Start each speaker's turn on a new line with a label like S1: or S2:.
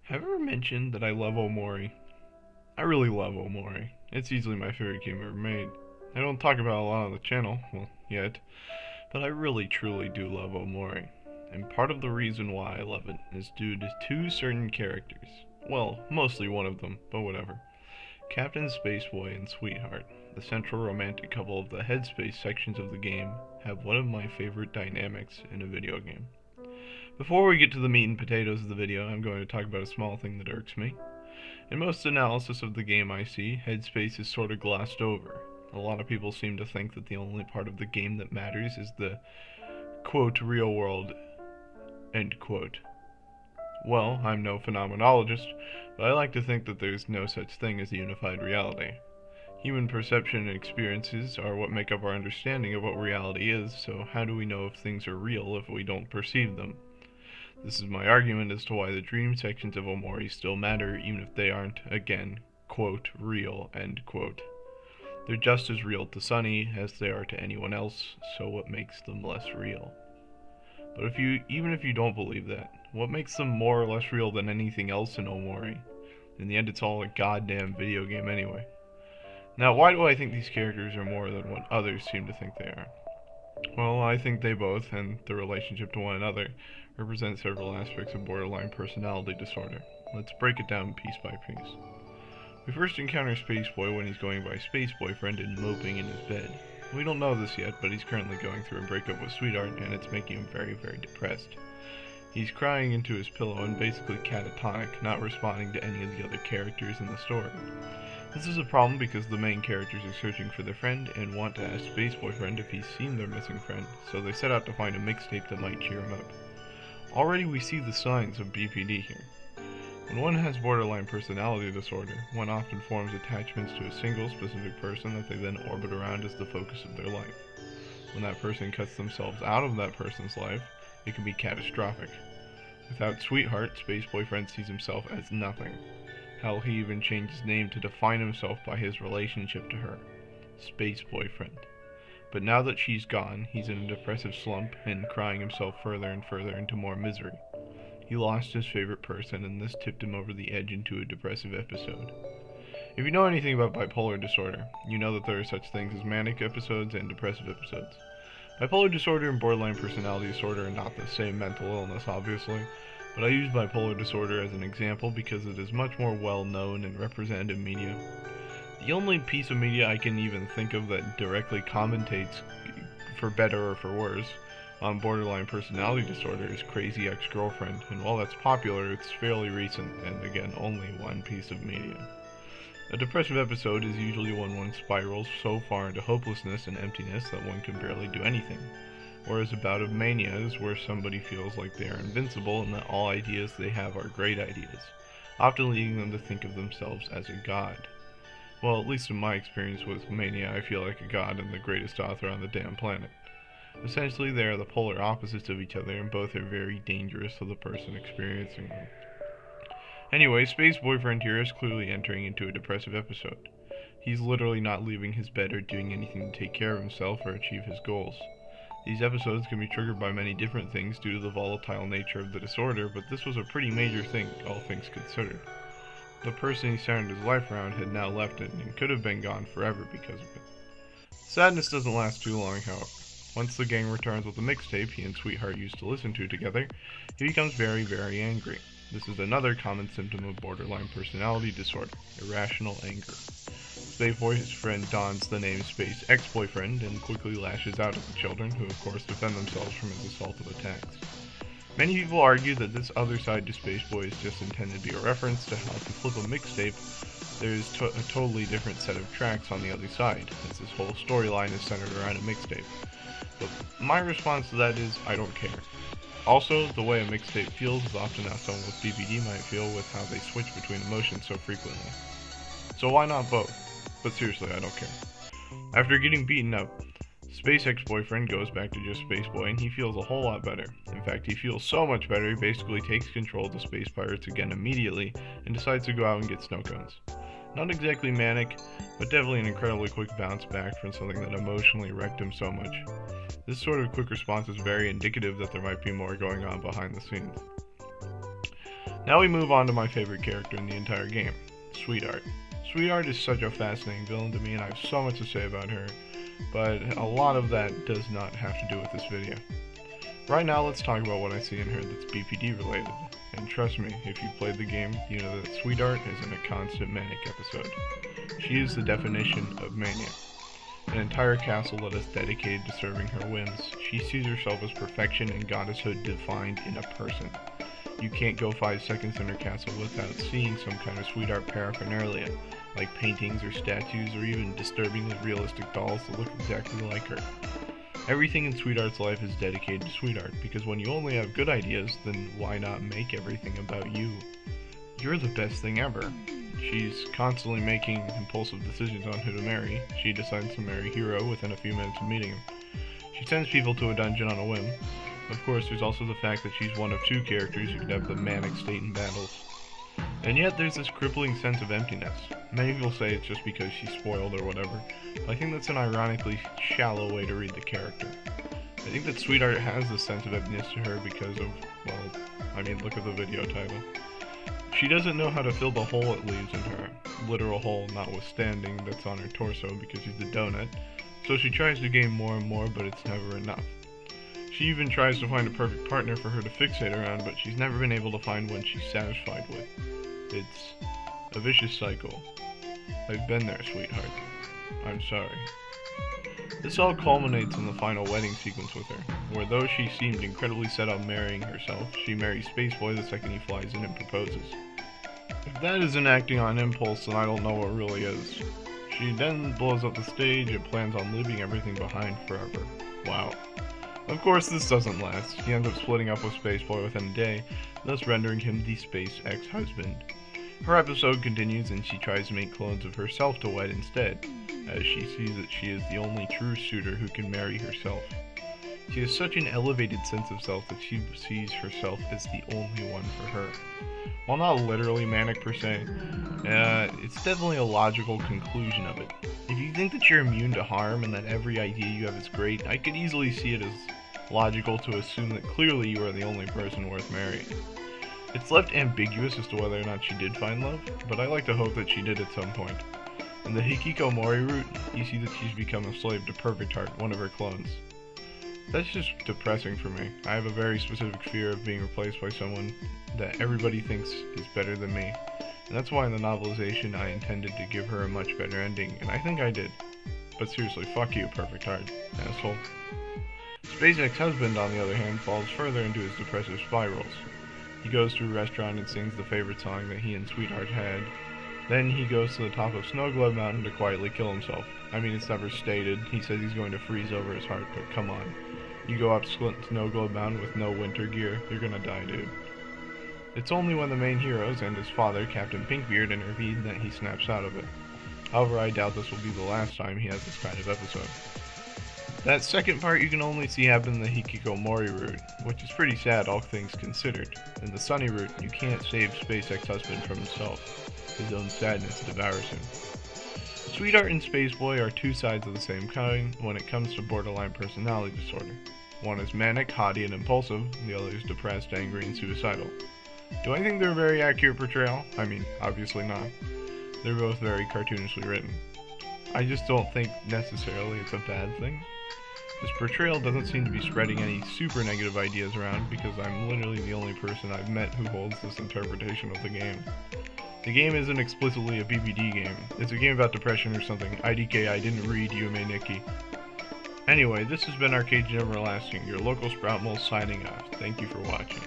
S1: Have I ever mentioned that I love Omori? I really love Omori. It's easily my favorite game ever made. I don't talk about it a lot on the channel, well, yet, but I really truly do love Omori. And part of the reason why I love it is due to two certain characters. Well, mostly one of them, but whatever. Captain Spaceboy and Sweetheart, the central romantic couple of the Headspace sections of the game, have one of my favorite dynamics in a video game. Before we get to the meat and potatoes of the video, I'm going to talk about a small thing that irks me. In most analysis of the game I see, headspace is sort of glossed over. A lot of people seem to think that the only part of the game that matters is the, quote, real world, end quote. Well, I'm no phenomenologist, but I like to think that there's no such thing as a unified reality. Human perception and experiences are what make up our understanding of what reality is, so how do we know if things are real if we don't perceive them? This is my argument as to why the dream sections of Omori still matter, even if they aren't, again, quote, real, end quote. They're just as real to Sunny as they are to anyone else, so what makes them less real? But even if you don't believe that, what makes them more or less real than anything else in Omori? In the end, it's all a goddamn video game anyway. Now, why do I think these characters are more than what others seem to think they are? Well, I think they both, and the relationship to one another, represent several aspects of borderline personality disorder. Let's break it down piece by piece. We first encounter Spaceboy when he's going by Space Boyfriend and moping in his bed. We don't know this yet, but he's currently going through a breakup with Sweetheart, and it's making him very, very depressed. He's crying into his pillow and basically catatonic, not responding to any of the other characters in the story. This is a problem because the main characters are searching for their friend and want to ask Space Boyfriend if he's seen their missing friend, so they set out to find a mixtape that might cheer him up. Already we see the signs of BPD here. When one has borderline personality disorder, one often forms attachments to a single specific person that they then orbit around as the focus of their life. When that person cuts themselves out of that person's life, it can be catastrophic. Without Sweetheart, Space Boyfriend sees himself as nothing. Hell, he even changed his name to define himself by his relationship to her. Space Boyfriend. But now that she's gone, he's in a depressive slump and crying himself further and further into more misery. He lost his favorite person, and this tipped him over the edge into a depressive episode. If you know anything about bipolar disorder, you know that there are such things as manic episodes and depressive episodes. Bipolar disorder and borderline personality disorder are not the same mental illness, obviously, but I use bipolar disorder as an example because it is much more well known in representative media. The only piece of media I can even think of that directly commentates, for better or for worse, on borderline personality disorder is Crazy Ex-Girlfriend, and while that's popular, it's fairly recent, and again, only one piece of media. A depressive episode is usually when one spirals so far into hopelessness and emptiness that one can barely do anything, whereas a bout of mania is where somebody feels like they are invincible and that all ideas they have are great ideas, often leading them to think of themselves as a god. Well, at least in my experience with mania, I feel like a god and the greatest author on the damn planet. Essentially, they are the polar opposites of each other, and both are very dangerous to the person experiencing them. Anyway, Space Boyfriend here is clearly entering into a depressive episode. He's literally not leaving his bed or doing anything to take care of himself or achieve his goals. These episodes can be triggered by many different things due to the volatile nature of the disorder, but this was a pretty major thing, all things considered. The person he centered his life around had now left it and could have been gone forever because of it. Sadness doesn't last too long, however. Once the gang returns with the mixtape he and Sweetheart used to listen to together, he becomes very, very angry. This is another common symptom of borderline personality disorder, irrational anger. Space Boyfriend dons the name Space Ex-Boyfriend and quickly lashes out at the children, who of course defend themselves from his assaultive attacks. Many people argue that this other side to Spaceboy is just intended to be a reference to how if you flip a mixtape, there's a totally different set of tracks on the other side, as this whole storyline is centered around a mixtape. But my response to that is, I don't care. Also, the way a mixtape feels is often how someone with BPD might feel with how they switch between emotions so frequently. So why not both? But seriously, I don't care. After getting beaten up, Space Ex-Boyfriend goes back to just Spaceboy and he feels a whole lot better. In fact, he feels so much better he basically takes control of the Space Pirates again immediately and decides to go out and get snow cones. Not exactly manic, but definitely an incredibly quick bounce back from something that emotionally wrecked him so much. This sort of quick response is very indicative that there might be more going on behind the scenes. Now we move on to my favorite character in the entire game, Sweetheart. Sweetheart is such a fascinating villain to me, and I have so much to say about her, but a lot of that does not have to do with this video. Right now, let's talk about what I see in her that's BPD related. And trust me, if you've played the game, you know that Sweetheart is in a constant manic episode. She is the definition of mania. An entire castle that is dedicated to serving her whims. She sees herself as perfection and goddesshood defined in a person. You can't go 5 seconds in her castle without seeing some kind of Sweetheart paraphernalia, like paintings or statues or even disturbingly realistic dolls that look exactly like her. Everything in Sweetheart's life is dedicated to Sweetheart, because when you only have good ideas, then why not make everything about you? You're the best thing ever. She's constantly making impulsive decisions on who to marry. She decides to marry Hiro within a few minutes of meeting him. She sends people to a dungeon on a whim. Of course, there's also the fact that she's one of 2 characters who can have the manic state in battles. And yet there's this crippling sense of emptiness. Many people say it's just because she's spoiled or whatever, but I think that's an ironically shallow way to read the character. I think that Sweetheart has this sense of emptiness to her because of, look at the video title. She doesn't know how to fill the hole it leaves in her, literal hole notwithstanding that's on her torso because she's a donut, so she tries to gain more and more, but it's never enough. She even tries to find a perfect partner for her to fixate around, but she's never been able to find one she's satisfied with. It's a vicious cycle. I've been there, Sweetheart. I'm sorry. This all culminates in the final wedding sequence with her, where though she seemed incredibly set on marrying herself, she marries Spaceboy the second he flies in and proposes. If that isn't acting on impulse, then I don't know what really is. She then blows up the stage and plans on leaving everything behind forever. Wow. Of course, this doesn't last. He ends up splitting up with Spaceboy within a day, thus rendering him the space ex-husband. Her episode continues and she tries to make clones of herself to wed instead, as she sees that she is the only true suitor who can marry herself. She has such an elevated sense of self that she sees herself as the only one for her. While not literally manic per se, it's definitely a logical conclusion of it. If you think that you're immune to harm and that every idea you have is great, I could easily see it as logical to assume that clearly you are the only person worth marrying. It's left ambiguous as to whether or not she did find love, but I like to hope that she did at some point. In the hikikomori route, you see that she's become a slave to Perfect Heart, one of her clones. That's just depressing for me. I have a very specific fear of being replaced by someone that everybody thinks is better than me. And that's why in the novelization I intended to give her a much better ending, and I think I did. But seriously, fuck you, Perfect Heart, asshole. Space ex-husband, on the other hand, falls further into his depressive spirals. He goes to a restaurant and sings the favorite song that he and Sweetheart had. Then he goes to the top of Snow Globe Mountain to quietly kill himself. I mean, it's never stated. He says he's going to freeze over his heart, but come on. You go up Snow Globe Mountain with no winter gear, you're gonna die, dude. It's only when the main heroes and his father, Captain Pinkbeard, intervene that he snaps out of it. However, I doubt this will be the last time he has this kind of episode. That second part you can only see happen in the hikikomori route, which is pretty sad all things considered. In the sunny route, you can't save Space ex-husband from himself. His own sadness devours him. Sweetheart and Spaceboy are 2 sides of the same coin when it comes to borderline personality disorder. One is manic, haughty, and impulsive, and the other is depressed, angry, and suicidal. Do I think they're a very accurate portrayal? I mean, obviously not. They're both very cartoonishly written. I just don't think necessarily it's a bad thing. This portrayal doesn't seem to be spreading any super negative ideas around because I'm literally the only person I've met who holds this interpretation of the game. The game isn't explicitly a BBD game. It's a game about depression or something. IDK, I didn't read Yume Nikki. Anyway, this has been Arcade Everlasting, your local Sprout Mole signing off. Thank you for watching.